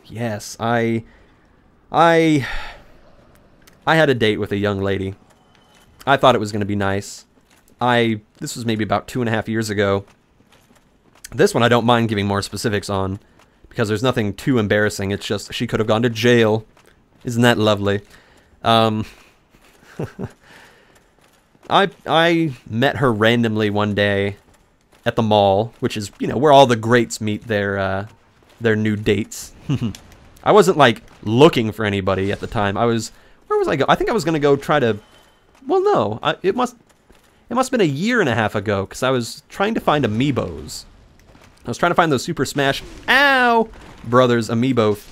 Yes, I had a date with a young lady. I thought it was going to be nice. This was maybe about 2.5 years ago. This one I don't mind giving more specifics on, because there's nothing too embarrassing. It's just she could have gone to jail. Isn't that lovely? I met her randomly one day at the mall, which is, you know, where all the greats meet their new dates. I wasn't like looking for anybody at the time. Where was I go? I think I was gonna go try to. Well, no, it must have been 1.5 years ago, because I was trying to find amiibos. I was trying to find those Super Smash Brothers amiibo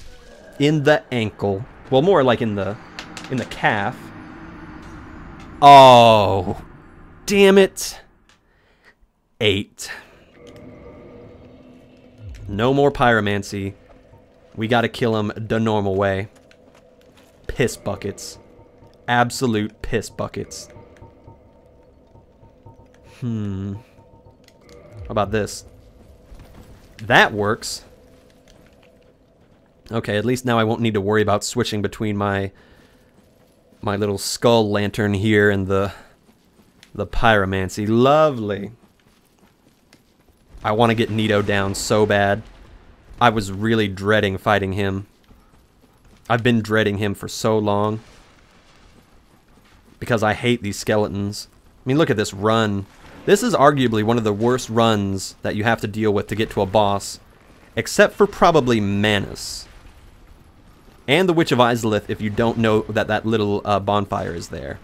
in the ankle. Well, more like in the calf. Oh, damn it. 8. No more pyromancy. We gotta kill him the normal way. Piss buckets. Absolute piss buckets. How about this? That works. Okay, at least now I won't need to worry about switching between my little skull lantern here and the pyromancy. Lovely. I want to get Nito down so bad. I was really dreading fighting him. I've been dreading him for so long. Because I hate these skeletons. I mean, look at this run. This is arguably one of the worst runs that you have to deal with to get to a boss. Except for probably Manus. And the Witch of Izalith, if you don't know that that little bonfire is there.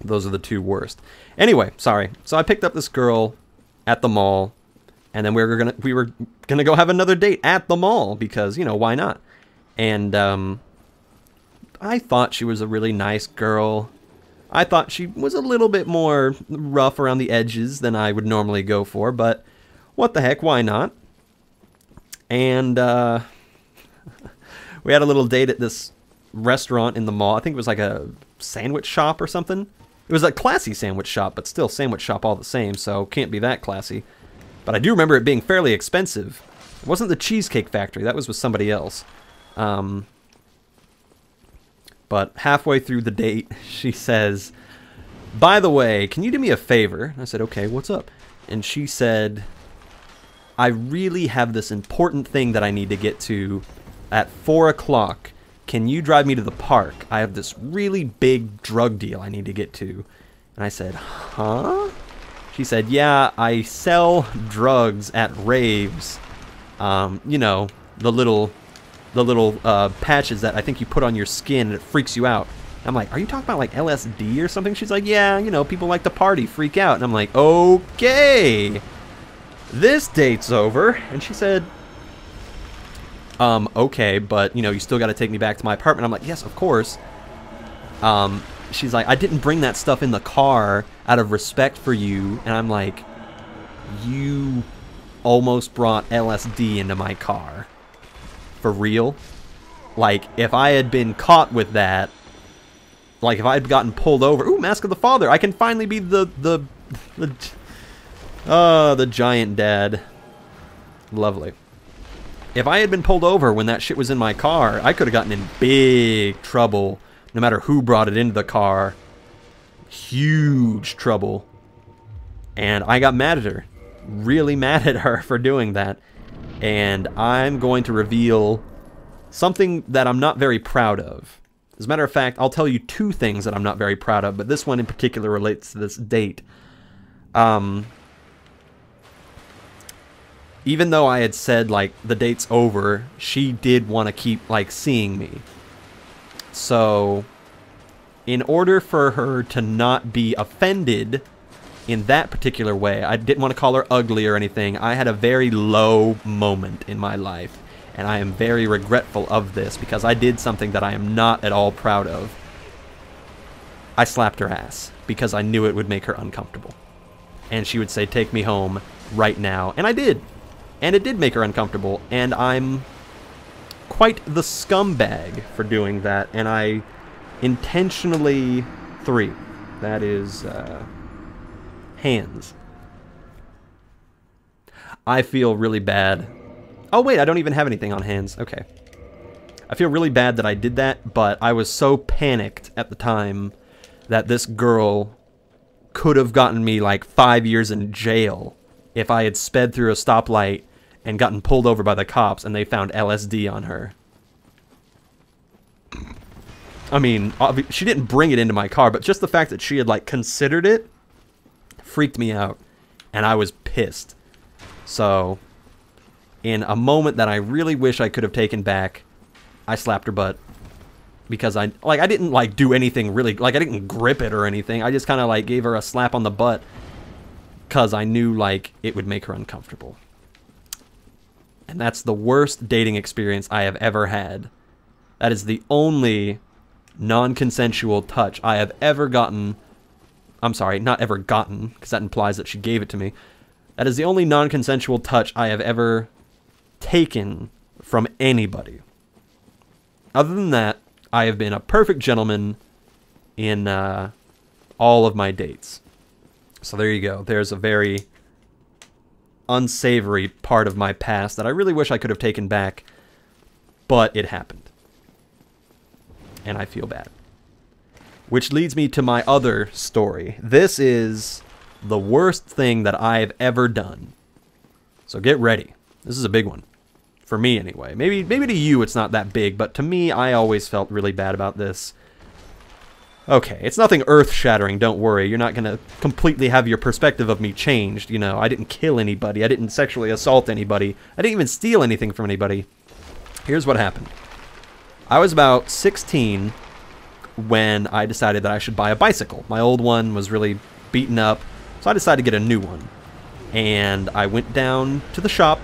Those are the two worst. Anyway, sorry. So I picked up this girl at the mall. And then we were gonna go have another date at the mall. Because, you know, why not? And, I thought she was a really nice girl. I thought she was a little bit more rough around the edges than I would normally go for, but what the heck, why not? And we had a little date at this restaurant in the mall. I think it was like a sandwich shop or something. It was a classy sandwich shop, but still sandwich shop all the same, so can't be that classy. But I do remember it being fairly expensive. It wasn't the Cheesecake Factory, that was with somebody else. But halfway through the date, she says, "By the way, can you do me a favor?" I said, "Okay, what's up?" And she said, "I really have this important thing that I need to get to at 4 o'clock. Can you drive me to the park? I have this really big drug deal I need to get to." And I said, "Huh?" She said, "Yeah, I sell drugs at raves. You know, the little patches that I think you put on your skin and it freaks you out." I'm like, "Are you talking about like LSD or something?" She's like, "Yeah, you know, people like to party, freak out." And I'm like, "Okay, this date's over." And she said, "Okay, but you know, you still got to take me back to my apartment." I'm like, "Yes, of course." She's like, "I didn't bring that stuff in the car out of respect for you." And I'm like, "You almost brought LSD into my car. For real?" Like, if I had been caught with that, like if I had gotten pulled over, ooh, Mask of the Father, I can finally be the giant dad. Lovely. If I had been pulled over when that shit was in my car, I could have gotten in big trouble, no matter who brought it into the car. Huge trouble. And I got mad at her. Really mad at her for doing that. And I'm going to reveal something that I'm not very proud of. As a matter of fact, I'll tell you 2 things that I'm not very proud of, but this one in particular relates to this date. Even though I had said, like, the date's over, she did want to keep, like, seeing me. So, in order for her to not be offended in that particular way, I didn't want to call her ugly or anything. I had a very low moment in my life, and I am very regretful of this because I did something that I am not at all proud of. I slapped her ass because I knew it would make her uncomfortable. And she would say, "Take me home right now." And I did. And it did make her uncomfortable, and I'm quite the scumbag for doing that, and I intentionally... 3. That is, hands. I feel really bad Oh, wait, I don't even have anything on hands. Okay. I feel really bad that I did that, but I was so panicked at the time that this girl could have gotten me like 5 years in jail if I had sped through a stoplight and gotten pulled over by the cops and they found LSD on her. I mean, she didn't bring it into my car, but just the fact that she had like considered it freaked me out, and I was pissed. So, in a moment that I really wish I could have taken back, I slapped her butt. Because I didn't like do anything really, like I didn't grip it or anything. I just kind of like gave her a slap on the butt because I knew like it would make her uncomfortable. And that's the worst dating experience I have ever had. That is the only non-consensual touch I have ever gotten. I'm sorry, not ever gotten, because that implies that she gave it to me. That is the only non-consensual touch I have ever taken from anybody. Other than that, I have been a perfect gentleman in all of my dates. So there you go. There's a very unsavory part of my past that I really wish I could have taken back, but it happened. And I feel bad. Which leads me to my other story. This is the worst thing that I've ever done. So get ready. This is a big one. For me, anyway. Maybe to you it's not that big, but to me, I always felt really bad about this. Okay, it's nothing earth-shattering, don't worry. You're not going to completely have your perspective of me changed. You know, I didn't kill anybody. I didn't sexually assault anybody. I didn't even steal anything from anybody. Here's what happened. I was about 16 when I decided that I should buy a bicycle. My old one was really beaten up, so I decided to get a new one. And I went down to the shop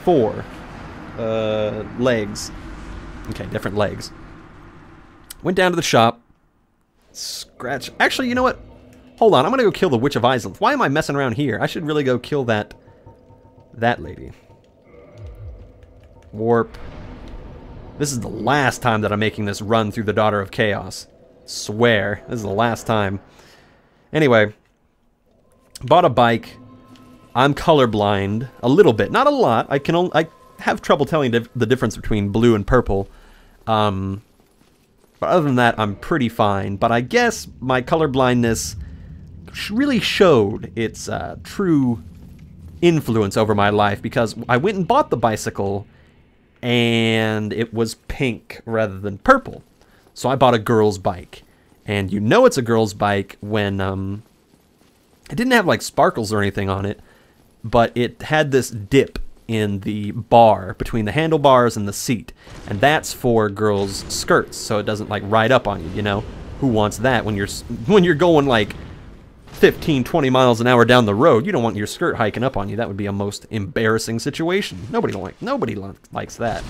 for legs. Okay, different legs. Went down to the shop. Actually, you know what? Hold on, I'm gonna go kill the Witch of Islith. Why am I messing around here? I should really go kill that lady. Warp. This is the last time that I'm making this run through the Daughter of Chaos. Swear, this is the last time. Anyway, bought a bike. I'm colorblind a little bit, not a lot. I have trouble telling the difference between blue and purple. But other than that, I'm pretty fine. But I guess my colorblindness really showed its true influence over my life, because I went and bought the bicycle and it was pink rather than purple. So I bought a girl's bike. And you know it's a girl's bike when it didn't have like sparkles or anything on it, but it had this dip in the bar between the handlebars and the seat, and that's for girls' skirts, so it doesn't like ride up on you. You know, who wants that when you're going like 15, 20 miles an hour down the road? You don't want your skirt hiking up on you. That would be a most embarrassing situation. Nobody likes that.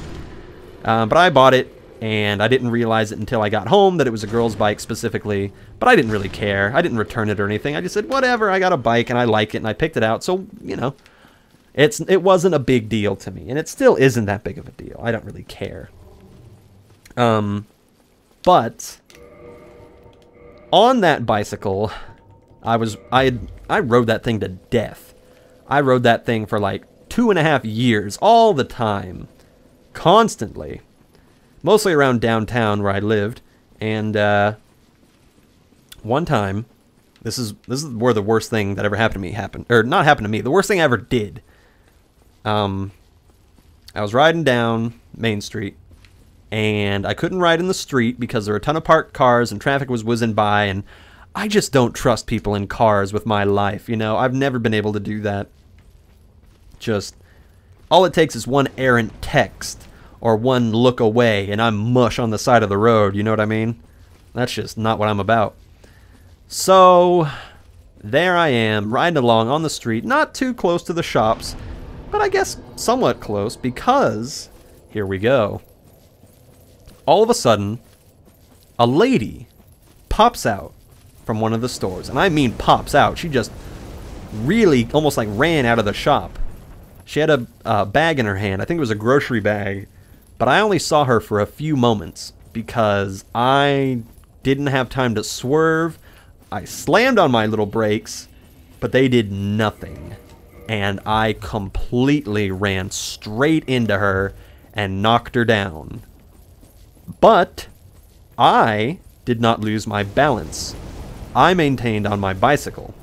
But I bought it, and I didn't realize it until I got home that it was a girl's bike specifically, but I didn't really care. I didn't return it or anything. I just said, whatever, I got a bike and I like it and I picked it out, so, you know, it wasn't a big deal to me, and it still isn't that big of a deal. I don't really care. But on that bicycle, I rode that thing to death. I rode that thing for like 2.5 years, all the time, constantly. Mostly around downtown where I lived, and one time, this is where the worst thing that ever happened to me happened, or not happened to me. The worst thing I ever did. I was riding down Main Street, and I couldn't ride in the street because there were a ton of parked cars and traffic was whizzing by, and I just don't trust people in cars with my life. You know, I've never been able to do that. Just all it takes is one errant text or one look away, and I'm mush on the side of the road, you know what I mean? That's just not what I'm about. So, there I am, riding along on the street, not too close to the shops, but I guess somewhat close, because, here we go. All of a sudden, a lady pops out from one of the stores, and I mean pops out. She just really almost like ran out of the shop. She had a bag in her hand. I think it was a grocery bag. But I only saw her for a few moments because I didn't have time to swerve. I slammed on my little brakes, but they did nothing. and I completely ran straight into her and knocked her down. But I did not lose my balance. I maintained on my bicycle.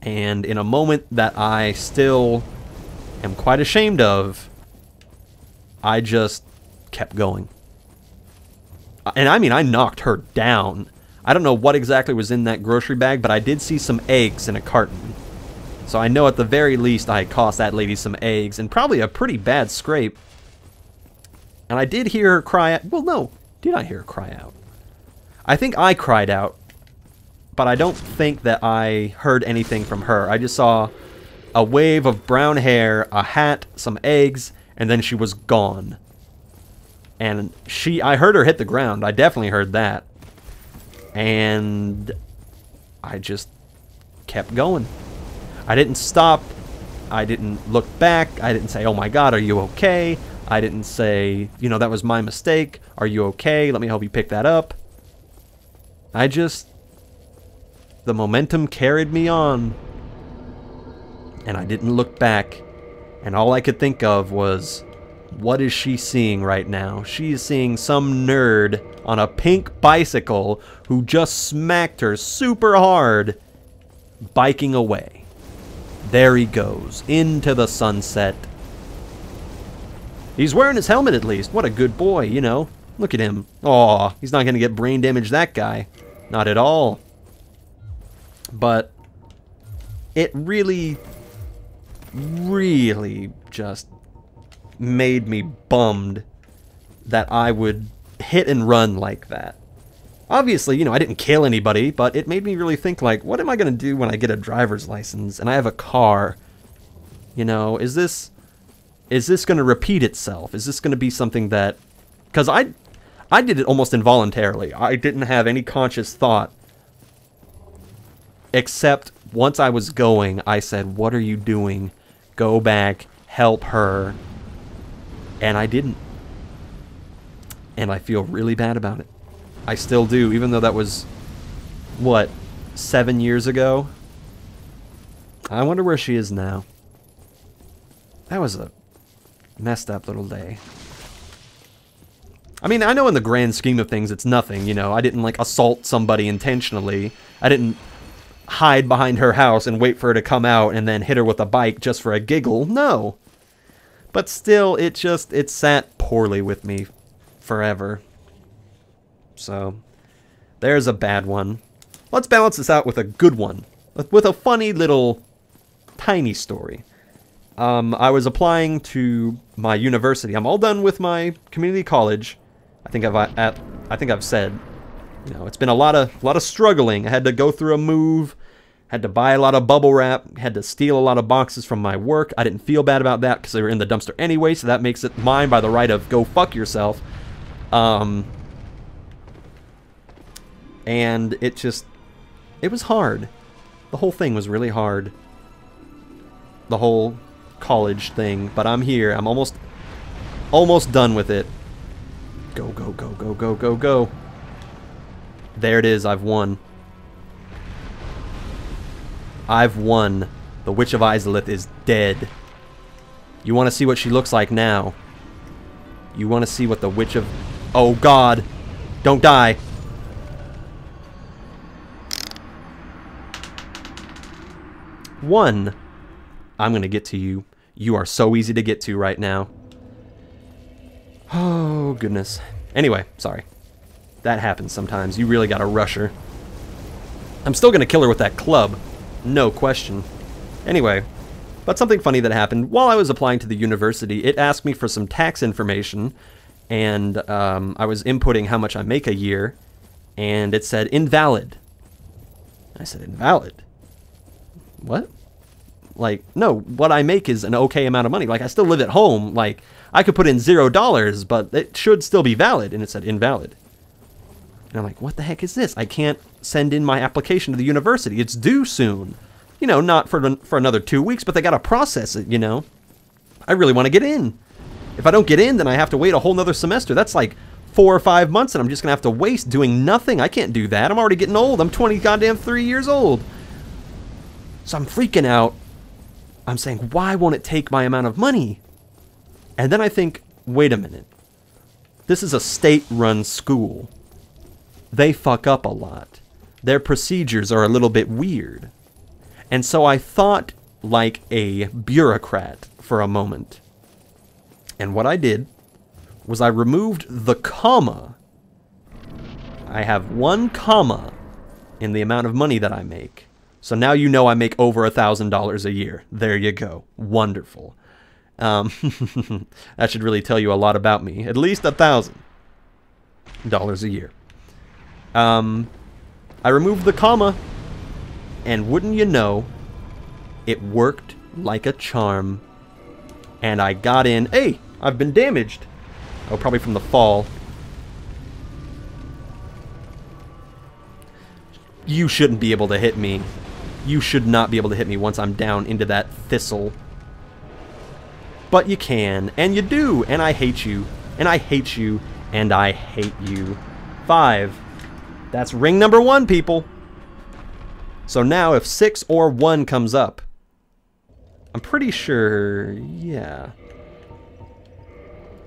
And in a moment that I still am quite ashamed of, I just kept going. And I mean, I knocked her down. I don't know what exactly was in that grocery bag, but I did see some eggs in a carton. So I know at the very least I cost that lady some eggs and probably a pretty bad scrape. And I did hear her cry out. Well, no. Did I hear her cry out? I think I cried out, but I don't think that I heard anything from her. I just saw a wave of brown hair, a hat, some eggs, and then she was gone. And I heard her hit the ground. I definitely heard that. And I just kept going. I didn't stop. I didn't look back. I didn't say, oh my God, are you okay? I didn't say, you know, that was my mistake. Are you okay? Let me help you pick that up. The momentum carried me on. And I didn't look back. And all I could think of was, what is she seeing right now? She is seeing some nerd on a pink bicycle who just smacked her super hard, biking away. There he goes, into the sunset. He's wearing his helmet at least. What a good boy, you know. Look at him. Aw, he's not going to get brain damage, that guy. Not at all. But it really, really just made me bummed that I would hit and run like that. Obviously, you know, I didn't kill anybody, but it made me really think, like, what am I going to do when I get a driver's license and I have a car? You know, is this going to repeat itself? Is this going to be something that... Because I did it almost involuntarily. I didn't have any conscious thought. Except once I was going, I said, what are you doing? Go back, help her. And I didn't. And I feel really bad about it. I still do, even though that was, what, 7 years ago? I wonder where she is now. That was a messed up little day. I mean, I know in the grand scheme of things it's nothing, you know. I didn't, like, assault somebody intentionally. I didn't hide behind her house and wait for her to come out and then hit her with a bike just for a giggle. No. But still, it sat poorly with me forever. So, there's a bad one. Let's balance this out with a good one. With a funny little tiny story. I was applying to my university. I'm all done with my community college. I think I've said, you know, it's been a lot of struggling. I had to go through a move, had to buy a lot of bubble wrap, had to steal a lot of boxes from my work. I didn't feel bad about that because they were in the dumpster anyway, so that makes it mine by the right of go fuck yourself. And it was hard. The whole thing was really hard. The whole college thing, but I'm here. I'm almost done with it. Go, go, go, go, go, go, go. There it is. I've won. I've won. The Witch of Izalith is dead. You want to see what she looks like now? You want to see what the Witch of... Oh, God. Don't die. One. I'm going to get to you. You are so easy to get to right now. Oh, goodness. Anyway, sorry. That happens sometimes. You really got to rush her. I'm still going to kill her with that club. No question. Anyway, but something funny that happened. While I was applying to the university, it asked me for some tax information, and I was inputting how much I make a year, and it said invalid. I said, invalid? What? Like, no, what I make is an okay amount of money. Like, I still live at home. Like, I could put in $0, but it should still be valid. And it said invalid. And I'm like, what the heck is this? I can't send in my application to the university. It's due soon. You know, not for another 2 weeks, but they got to process it, you know. I really want to get in. If I don't get in, then I have to wait a whole nother semester. That's like 4 or 5 months, and I'm just going to have to waste doing nothing. I can't do that. I'm already getting old. I'm 23 years old. So I'm freaking out. I'm saying, why won't it take my amount of money? And then I think, wait a minute. This is a state-run school. They fuck up a lot. Their procedures are a little bit weird. And so I thought like a bureaucrat for a moment. And what I did was I removed the comma. I have 1 comma in the amount of money that I make. So now you know I make over $1,000 a year. There you go. Wonderful. That should really tell you a lot about me. At least $1,000 a year. I removed the comma, and wouldn't you know, it worked like a charm. And I got in. Hey, I've been damaged. Oh, probably from the fall. You shouldn't be able to hit me. You should not be able to hit me once I'm down into that thistle. But you can, and you do, and I hate you, and I hate you, and I hate you. 5. That's ring number 1, people. So now if 6 or 1 comes up, I'm pretty sure, yeah.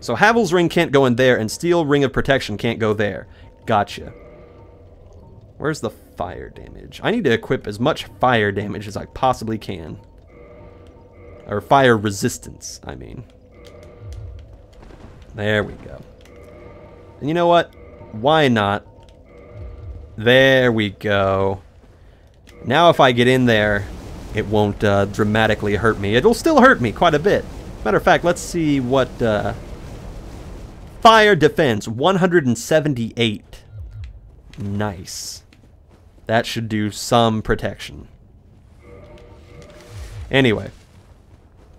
So Havel's ring can't go in there, and Steel Ring of Protection can't go there. Gotcha. Where's the fire damage? I need to equip as much fire damage as I possibly can. Or fire resistance, I mean. There we go. And you know what? Why not? There we go. Now if I get in there, it won't dramatically hurt me. It'll still hurt me quite a bit. Matter of fact, let's see what... Fire defense, 178. Nice. That should do some protection. Anyway.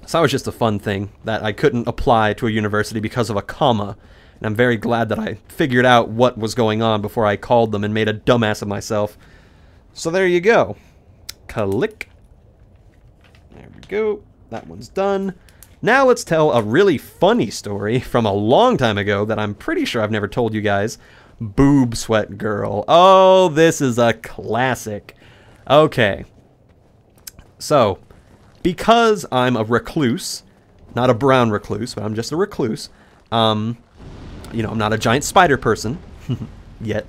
So that was just a fun thing that I couldn't apply to a university because of a comma. And I'm very glad that I figured out what was going on before I called them and made a dumbass of myself. So there you go. Click. There we go. That one's done. Now let's tell a really funny story from a long time ago that I'm pretty sure I've never told you guys. Boob Sweat Girl. Oh, this is a classic. Okay. So, because I'm a recluse, not a brown recluse, but I'm just a recluse, you know, I'm not a giant spider person yet.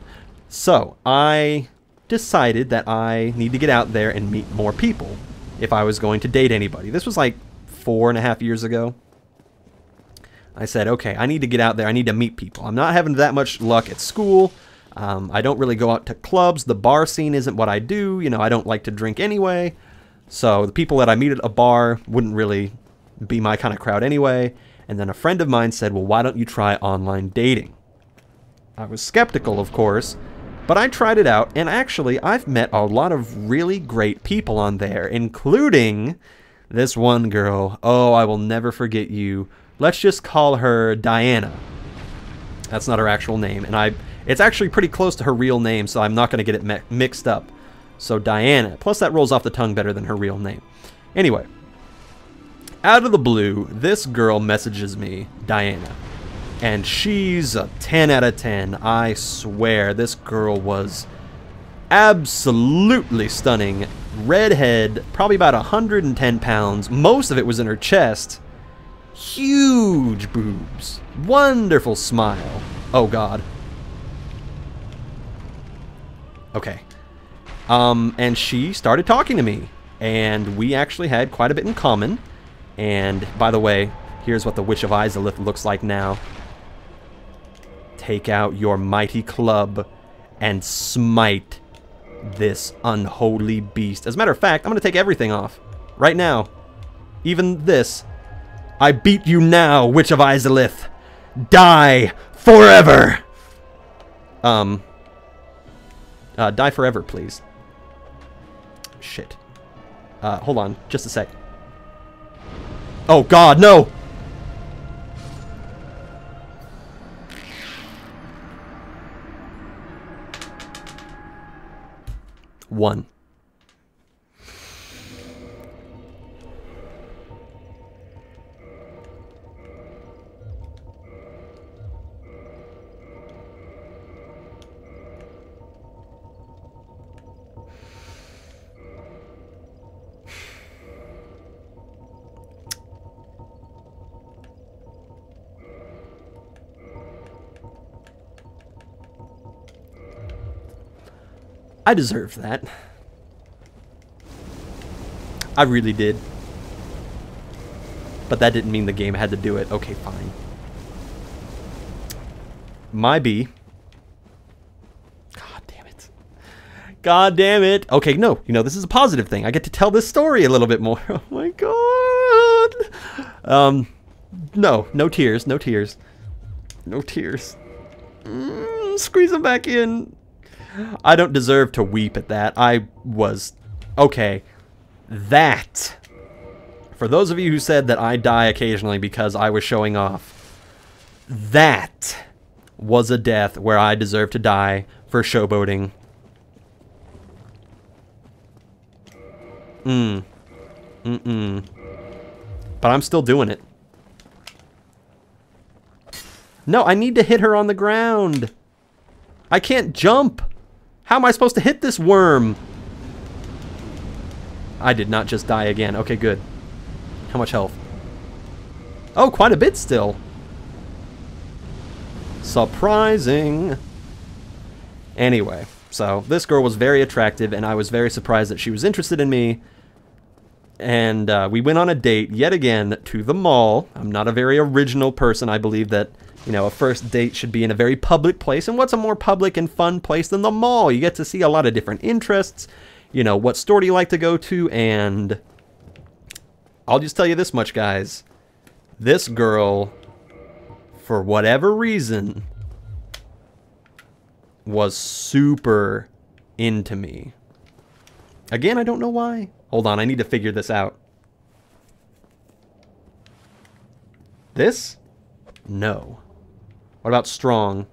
So, I decided that I need to get out there and meet more people if I was going to date anybody. This was like 4.5 years ago. I said, okay, I need to get out there. I need to meet people. I'm not having that much luck at school. I don't really go out to clubs. The bar scene isn't what I do. You know, I don't like to drink anyway. So the people that I meet at a bar wouldn't really be my kind of crowd anyway. And then a friend of mine said, well, why don't you try online dating? I was skeptical, of course, but I tried it out. And actually, I've met a lot of really great people on there, including this one girl. Oh, I will never forget you. Let's just call her Diana. That's not her actual name. And it's actually pretty close to her real name, so I'm not going to get it mixed up. So Diana. Plus that rolls off the tongue better than her real name. Anyway. Out of the blue, this girl messages me, Diana. And she's a 10 out of 10. I swear, this girl was absolutely stunning. Redhead, probably about 110 pounds. Most of it was in her chest. Huge boobs. Wonderful smile. Oh, God. Okay. And she started talking to me. And we actually had quite a bit in common. And, by the way, here's what the Witch of Izalith looks like now. Take out your mighty club and smite this unholy beast. As a matter of fact, I'm going to take everything off. Right now. Even this. I beat you now, Witch of Izalith. Die forever. Die forever, please. Shit. Hold on, just a sec. Oh God, no! One. I deserved that. I really did. But that didn't mean the game had to do it. Okay, fine. My B. God damn it. God damn it. Okay, no. You know, this is a positive thing. I get to tell this story a little bit more. Oh my god. No. No tears. No tears. No tears. Squeeze them back in. I don't deserve to weep at that. I was... Okay. That... For those of you who said that I die occasionally because I was showing off, that was a death where I deserve to die for showboating. But I'm still doing it. No, I need to hit her on the ground. I can't jump. How am I supposed to hit this worm? I did not just die again. Okay, good. How much health? Oh, quite a bit still. Surprising. Anyway, so this girl was very attractive, and I was very surprised that she was interested in me. And we went on a date yet again to the mall. I'm not a very original person. I believe that, you know, a first date should be in a very public place. And what's a more public and fun place than the mall? You get to see a lot of different interests. You know, what store do you like to go to? And I'll just tell you this much, guys. This girl, for whatever reason, was super into me. Again, I don't know why. Hold on, I need to figure this out. This? No. What about strong?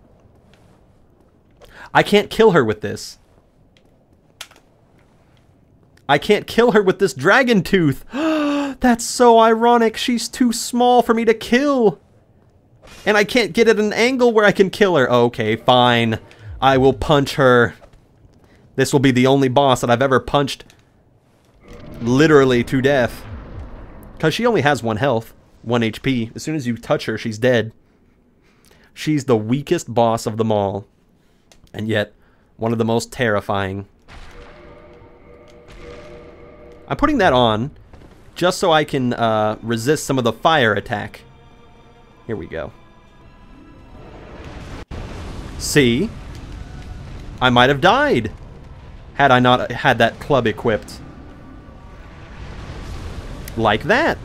I can't kill her with this. I can't kill her with this dragon tooth. That's so ironic. She's too small for me to kill. And I can't get at an angle where I can kill her. Okay, fine. I will punch her. This will be the only boss that I've ever punched literally to death. Because she only has 1 health, 1 HP. As soon as you touch her, she's dead. She's the weakest boss of them all. And yet, one of the most terrifying. I'm putting that on just so I can resist some of the fire attack. Here we go. See? I might have died had I not had that club equipped. Like that.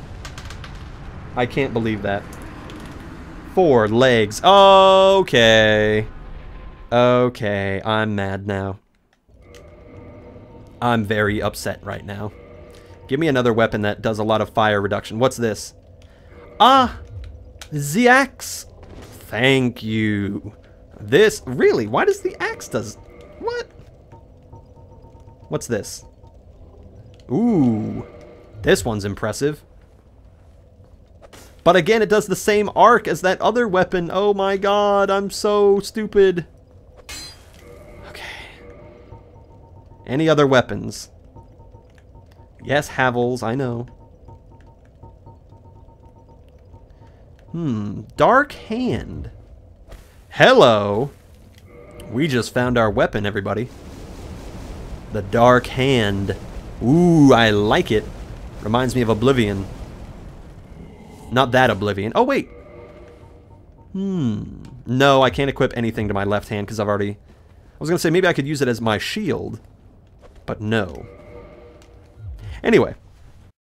I can't believe that. 4 legs. Okay. Okay, I'm mad now. I'm very upset right now. Give me another weapon that does a lot of fire reduction. What's this? Ah! The axe! Thank you. This, really? Why does the axe does... What? What's this? Ooh. This one's impressive. But again, it does the same arc as that other weapon. Oh my god, I'm so stupid. Okay. Any other weapons? Yes, Havels, I know. Dark Hand. Hello. We just found our weapon, everybody. The Dark Hand. Ooh, I like it. Reminds me of Oblivion. Not that Oblivion. Oh, wait. No, I can't equip anything to my left hand because I've already... I was going to say maybe I could use it as my shield. But no. Anyway,